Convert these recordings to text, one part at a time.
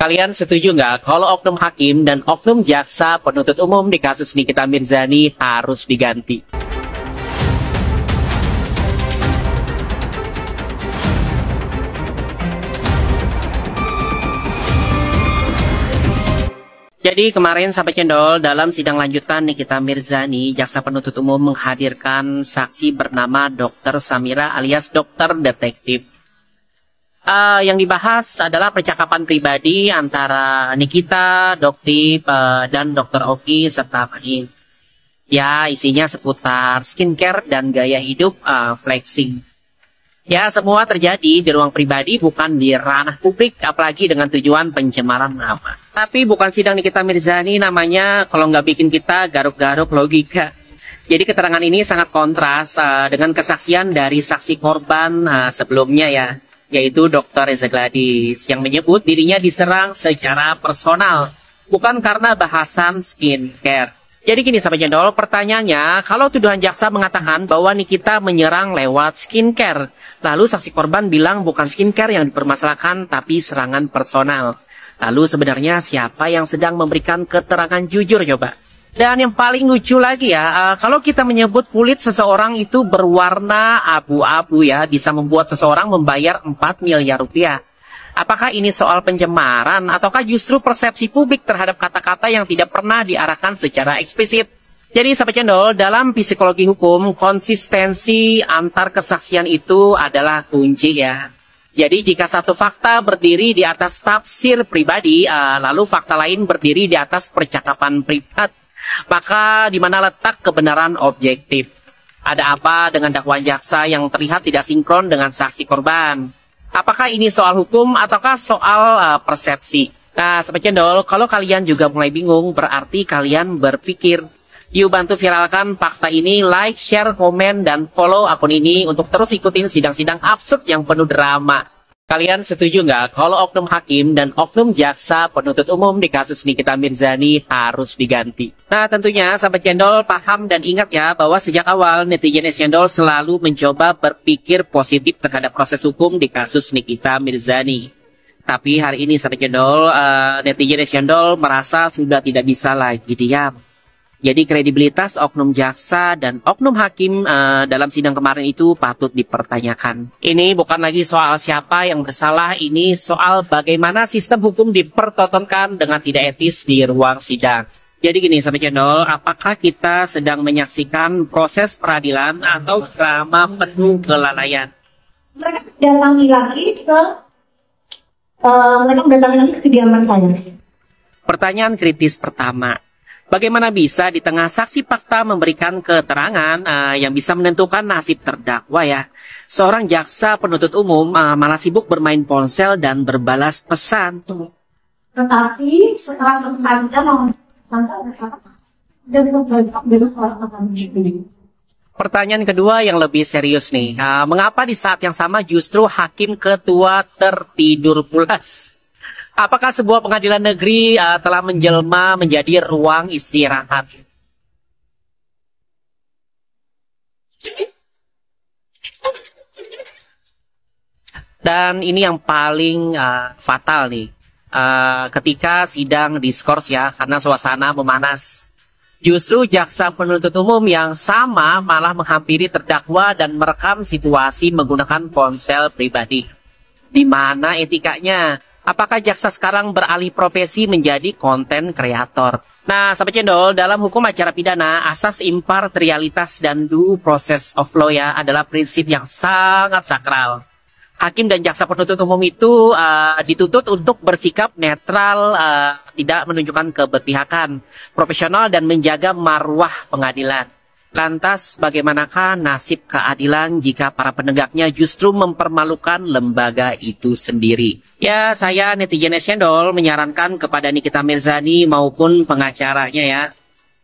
Kalian setuju nggak kalau oknum hakim dan oknum jaksa penuntut umum di kasus Nikita Mirzani harus diganti? Jadi kemarin sahabat cendol, dalam sidang lanjutan Nikita Mirzani, jaksa penuntut umum menghadirkan saksi bernama Dr. Samira alias Dokter Detektif. Yang dibahas adalah percakapan pribadi antara Nikita, Doktif, dan Dr. Oki serta Fahim. Ya, isinya seputar skincare dan gaya hidup flexing. Ya, semua terjadi di ruang pribadi, bukan di ranah publik, apalagi dengan tujuan pencemaran nama. Tapi bukan sidang Nikita Mirzani, namanya kalau nggak bikin kita garuk-garuk logika. Jadi keterangan ini sangat kontras dengan kesaksian dari saksi korban sebelumnya ya, yaitu Dr. Reza Gladys, yang menyebut dirinya diserang secara personal, bukan karena bahasan skincare. Jadi gini sahabat cendol, pertanyaannya, kalau tuduhan jaksa mengatakan bahwa Nikita menyerang lewat skincare, lalu saksi korban bilang bukan skincare yang dipermasalahkan tapi serangan personal. Lalu sebenarnya siapa yang sedang memberikan keterangan jujur coba? Dan yang paling lucu lagi ya, kalau kita menyebut kulit seseorang itu berwarna abu-abu ya, bisa membuat seseorang membayar 4 miliar rupiah. Apakah ini soal pencemaran ataukah justru persepsi publik terhadap kata-kata yang tidak pernah diarahkan secara eksplisit? Jadi sahabat cendol, dalam psikologi hukum, konsistensi antar kesaksian itu adalah kunci ya. Jadi jika satu fakta berdiri di atas tafsir pribadi, lalu fakta lain berdiri di atas percakapan privat, maka di mana letak kebenaran objektif? Ada apa dengan dakwaan jaksa yang terlihat tidak sinkron dengan saksi korban? Apakah ini soal hukum ataukah soal persepsi? Nah, sahabat cendol, kalau kalian juga mulai bingung, berarti kalian berpikir. Yuk bantu viralkan fakta ini, like, share, komen, dan follow akun ini untuk terus ikutin sidang-sidang absurd yang penuh drama. Kalian setuju nggak kalau oknum hakim dan oknum jaksa penuntut umum di kasus Nikita Mirzani harus diganti? Nah, tentunya sahabat cendol paham dan ingat ya bahwa sejak awal netizen cendol selalu mencoba berpikir positif terhadap proses hukum di kasus Nikita Mirzani. Tapi hari ini sahabat cendol, netizen cendol merasa sudah tidak bisa lagi diam. Jadi kredibilitas oknum jaksa dan oknum hakim dalam sidang kemarin itu patut dipertanyakan. Ini bukan lagi soal siapa yang bersalah, ini soal bagaimana sistem hukum dipertontonkan dengan tidak etis di ruang sidang. Jadi gini sahabat channel, apakah kita sedang menyaksikan proses peradilan atau drama penuh kelalaian? Mereka datangi lagi ke kediaman saya. Pertanyaan kritis pertama. Bagaimana bisa di tengah saksi fakta memberikan keterangan yang bisa menentukan nasib terdakwa ya? Seorang jaksa penuntut umum malah sibuk bermain ponsel dan berbalas pesan. Tetapi setelah suatu hari dia mau santai dan itu Pertanyaan kedua yang lebih serius nih. Mengapa di saat yang sama justru hakim ketua tertidur pulas? Apakah sebuah pengadilan negeri telah menjelma menjadi ruang istirahat? Dan ini yang paling fatal nih. Ketika sidang diskors ya, karena suasana memanas. Justru jaksa penuntut umum yang sama malah menghampiri terdakwa dan merekam situasi menggunakan ponsel pribadi. Di mana etikanya? Apakah jaksa sekarang beralih profesi menjadi konten kreator? Nah, sahabat cendol, dalam hukum acara pidana, asas imparsialitas dan due process of law ya adalah prinsip yang sangat sakral. Hakim dan jaksa penuntut umum itu dituntut untuk bersikap netral, tidak menunjukkan keberpihakan, profesional dan menjaga marwah pengadilan. Lantas, bagaimanakah nasib keadilan jika para penegaknya justru mempermalukan lembaga itu sendiri? Ya, saya netizen cendol menyarankan kepada Nikita Mirzani maupun pengacaranya ya,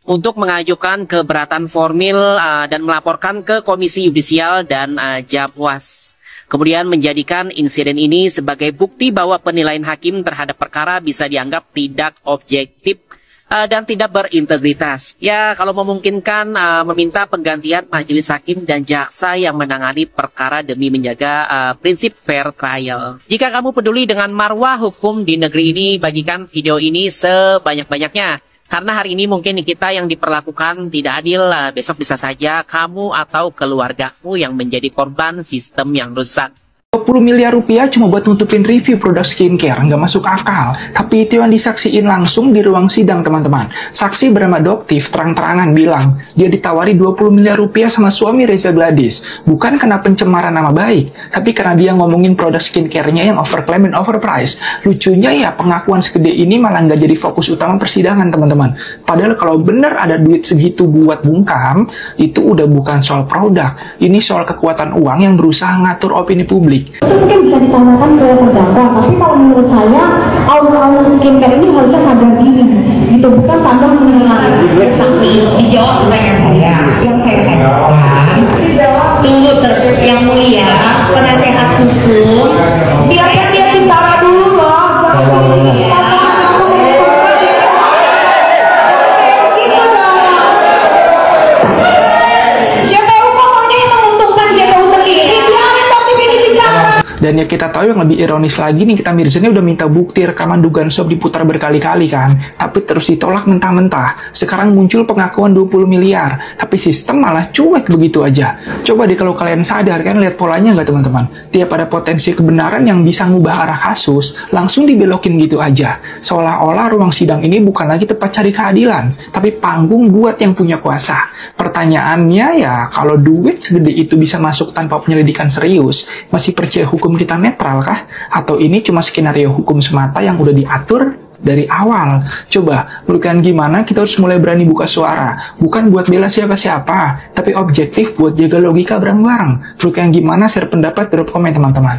untuk mengajukan keberatan formil dan melaporkan ke Komisi Yudisial dan Japwas. Kemudian menjadikan insiden ini sebagai bukti bahwa penilaian hakim terhadap perkara bisa dianggap tidak objektif dan tidak berintegritas. Ya, kalau memungkinkan meminta penggantian majelis hakim dan jaksa yang menangani perkara demi menjaga prinsip fair trial. Jika kamu peduli dengan marwah hukum di negeri ini, bagikan video ini sebanyak-banyaknya. Karena hari ini mungkin kita yang diperlakukan tidak adil, besok bisa saja kamu atau keluargamu yang menjadi korban sistem yang rusak. 20 miliar rupiah cuma buat nutupin review produk skincare, nggak masuk akal. Tapi itu yang disaksiin langsung di ruang sidang, teman-teman. Saksi bernama Doktif terang-terangan bilang, dia ditawari 20 miliar rupiah sama suami Reza Gladys. Bukan karena pencemaran nama baik, tapi karena dia ngomongin produk skincare-nya yang overclaim dan overpriced. Lucunya ya, pengakuan segede ini malah nggak jadi fokus utama persidangan, teman-teman. Padahal kalau bener ada duit segitu buat bungkam, itu udah bukan soal produk. Ini soal kekuatan uang yang berusaha ngatur opini publik. Itu mungkin bisa ditanyakan ke terdakwa, tapi kalau menurut saya awal-awal skincare ini harusnya sadar diri, gitu, bukan sadar menilai. Tapi dijawab pertanyaan saya, yang saya tanyakan, tunggu yang mulia, penasehat hukum, Biarkan dia bicara dulu loh. JPU kok ini menguntungkan JPU sendiri, biarin tapi ini bicara. Dan ya kita tahu yang lebih ironis lagi nih, kita Mirzani udah minta bukti rekaman dugaan suap diputar berkali-kali kan, tapi terus ditolak mentah-mentah. Sekarang muncul pengakuan 20 miliar, tapi sistem malah cuek begitu aja. Coba deh kalau kalian sadar kan, lihat polanya nggak teman-teman? Tiap ada potensi kebenaran yang bisa ngubah arah kasus, langsung dibelokin gitu aja. Seolah-olah ruang sidang ini bukan lagi tempat cari keadilan, tapi panggung buat yang punya kuasa. Pertanyaannya ya, kalau duit segede itu bisa masuk tanpa penyelidikan serius, masih percaya hukum kita netral kah? Atau ini cuma skenario hukum semata yang udah diatur dari awal? Coba, menurut kalian gimana? Kita harus mulai berani buka suara. Bukan buat bela siapa-siapa, tapi objektif buat jaga logika bareng-bareng. Menurut kalian gimana? Share pendapat, drop komen teman-teman.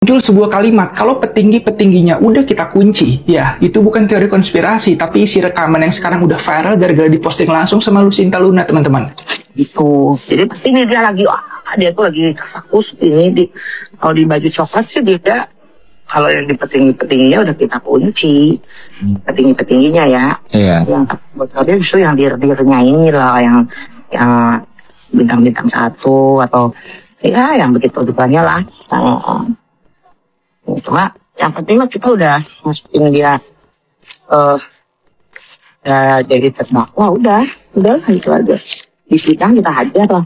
Muncul sebuah kalimat, kalau petinggi-petingginya udah kita kunci, ya itu bukan teori konspirasi, tapi isi rekaman yang sekarang udah viral gara-gara diposting langsung sama Lucinta Luna, teman-teman. Gitu. Jadi ini dia lagi, dia tuh lagi kasakus ini kalau di baju coklat sih dia, kalau yang di petinggi-petingginya udah kita kunci, petinggi-petingginya ya. Iya. Yang buat dia justru yang dir-dirnya ini lah, yang bintang-bintang 1 atau ya yang begitu-begituannya lah. Cuma yang penting lah kita udah masukin dia jadi terdakwa, udah gitu aja. Di sidang kita hajar lah.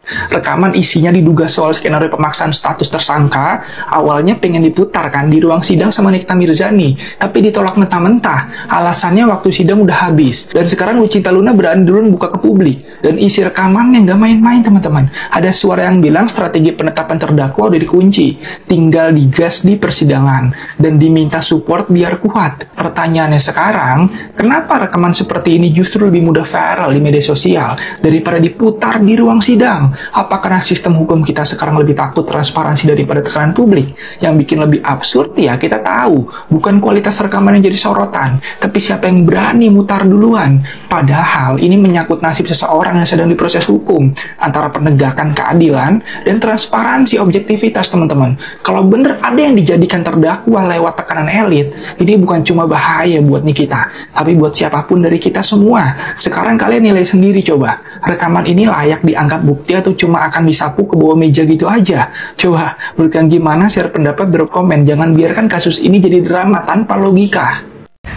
Rekaman isinya diduga soal skenario pemaksaan status tersangka, awalnya pengen diputarkan di ruang sidang sama Nikita Mirzani, tapi ditolak mentah-mentah. Alasannya waktu sidang udah habis, dan sekarang Lucinta Luna berani duluan buka ke publik. Dan isi rekamannya nggak main-main teman-teman. Ada suara yang bilang strategi penetapan terdakwa udah dikunci, tinggal digas di persidangan, dan diminta support biar kuat. Pertanyaannya sekarang, kenapa rekaman seperti ini justru lebih mudah viral di media sosial daripada diputar di ruang sidang? Apa karena sistem hukum kita sekarang lebih takut transparansi daripada tekanan publik? Yang bikin lebih absurd ya kita tahu, bukan kualitas rekaman yang jadi sorotan, tapi siapa yang berani mutar duluan. Padahal ini menyangkut nasib seseorang yang sedang diproses hukum, antara penegakan keadilan dan transparansi objektivitas, teman-teman. Kalau bener ada yang dijadikan terdakwa lewat tekanan elit, ini bukan cuma bahaya buat Nikita, tapi buat siapapun dari kita semua. Sekarang kalian nilai sendiri coba, rekaman ini layak dianggap bukti atau cuma akan disapu ke bawah meja gitu aja? Coba, menurut kalian gimana? Share pendapat, drop komen. Jangan biarkan kasus ini jadi drama tanpa logika.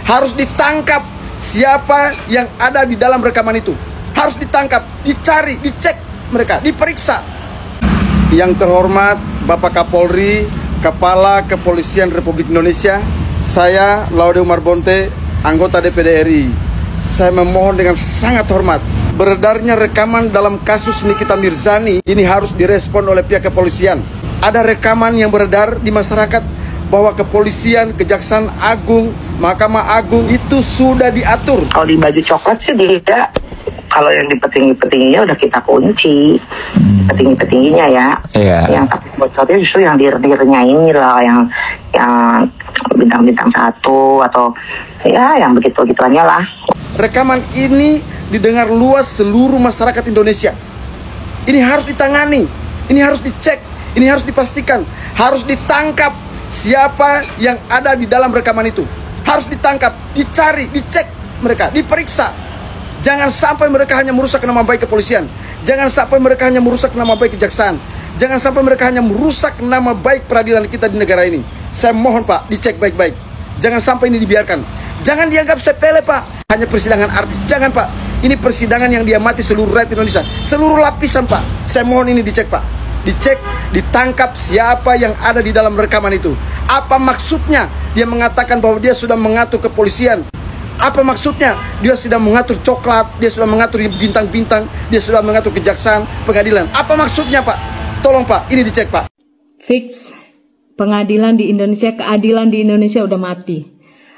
Harus ditangkap siapa yang ada di dalam rekaman itu. Harus ditangkap, dicari, dicek mereka, diperiksa. Yang terhormat Bapak Kapolri, Kepala Kepolisian Republik Indonesia, saya Laude Umar Bonte, anggota DPD RI. Saya memohon dengan sangat hormat, beredarnya rekaman dalam kasus Nikita Mirzani ini harus direspon oleh pihak kepolisian. Ada rekaman yang beredar di masyarakat bahwa kepolisian, Kejaksaan Agung, Mahkamah Agung itu sudah diatur. Kalau di baju coklat sih dia, kalau yang di petinggi-petingginya udah kita kunci, petinggi-petingginya ya. Yang tapi bocornya justru yang dir-dirnya ini lah, yang bintang-bintang 1 atau ya yang begitu-begituannya lah. Rekaman ini didengar luas seluruh masyarakat Indonesia. Ini harus ditangani, ini harus dicek, ini harus dipastikan, harus ditangkap siapa yang ada di dalam rekaman itu. Harus ditangkap, dicari, dicek mereka, diperiksa. Jangan sampai mereka hanya merusak nama baik kepolisian. Jangan sampai mereka hanya merusak nama baik kejaksaan. Jangan sampai mereka hanya merusak nama baik peradilan kita di negara ini. Saya mohon Pak, dicek baik-baik. Jangan sampai ini dibiarkan. Jangan dianggap sepele Pak, hanya persidangan artis. Jangan Pak, ini persidangan yang diamati seluruh rakyat Indonesia, seluruh lapisan Pak. Saya mohon ini dicek Pak. Dicek, ditangkap siapa yang ada di dalam rekaman itu. Apa maksudnya dia mengatakan bahwa dia sudah mengatur kepolisian? Apa maksudnya dia sudah mengatur coklat, dia sudah mengatur bintang-bintang, dia sudah mengatur kejaksaan, pengadilan? Apa maksudnya Pak? Tolong Pak, ini dicek Pak. Fix, pengadilan di Indonesia, keadilan di Indonesia udah mati.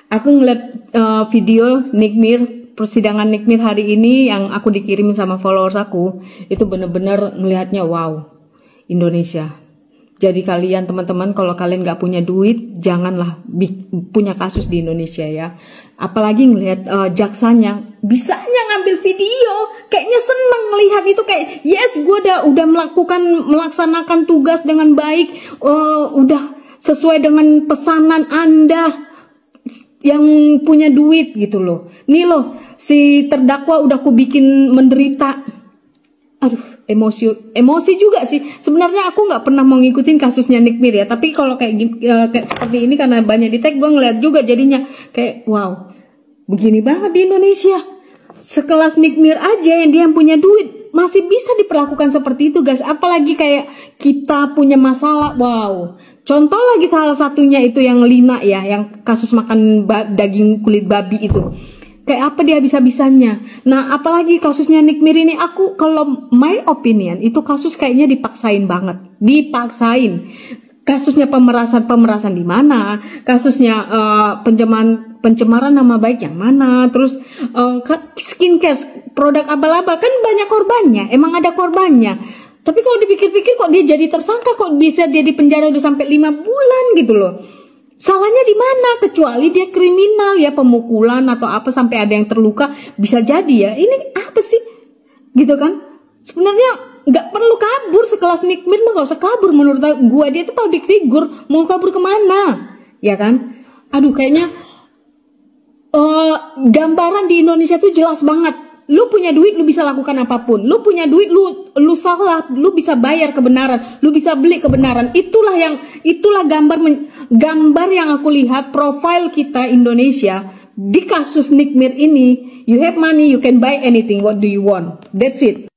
Aku ngeliat video Nick Mir, persidangan Nick Mir hari ini yang aku dikirimin sama followers aku, itu bener-bener ngelihatnya wow, Indonesia. Jadi kalian teman-teman, kalau kalian nggak punya duit, janganlah punya kasus di Indonesia ya. Apalagi ngelihat jaksanya bisanya ngambil video, kayaknya seneng ngelihat itu, kayak yes, gue udah melaksanakan tugas dengan baik, udah sesuai dengan pesanan Anda yang punya duit gitu loh. Nih loh, si terdakwa udah ku bikin menderita. Aduh, emosi juga sih. Sebenarnya aku nggak pernah mau ngikutin kasusnya Nick Mir ya, tapi kalau kayak seperti ini karena banyak di tag, gue ngeliat juga jadinya kayak wow, begini banget di Indonesia. Sekelas Nick Mir aja yang dia yang punya duit masih bisa diperlakukan seperti itu guys, apalagi kayak kita punya masalah. Wow, contoh lagi salah satunya itu yang Lina ya, yang kasus makan daging kulit babi itu. Kayak apa dia bisa-bisanya. Nah, apalagi kasusnya Nick Mir ini, aku kalau my opinion, itu kasus kayaknya dipaksain banget. Dipaksain. Kasusnya pemerasan di mana? Kasusnya pencemaran nama baik yang mana? Terus skincare, produk abal-abal, kan banyak korbannya. Emang ada korbannya. Tapi kalau dipikir-pikir kok dia jadi tersangka, kok bisa dia di penjara udah sampai 5 bulan gitu loh. Salahnya di mana? Kecuali dia kriminal ya, pemukulan atau apa sampai ada yang terluka, bisa jadi ya. Ini apa sih? Gitu kan? Sebenarnya nggak perlu kabur, sekelas Nick Mir mah nggak usah kabur menurut gua. Dia itu public figure, mau kabur kemana? Ya kan? Aduh, kayaknya gambaran di Indonesia tuh jelas banget. Lu punya duit, lu bisa lakukan apapun. Lu punya duit, lu salah, lu bisa bayar kebenaran, lu bisa beli kebenaran. Itulah gambar yang aku lihat profil kita Indonesia di kasus Nick Mir ini. You have money, you can buy anything. What do you want? That's it.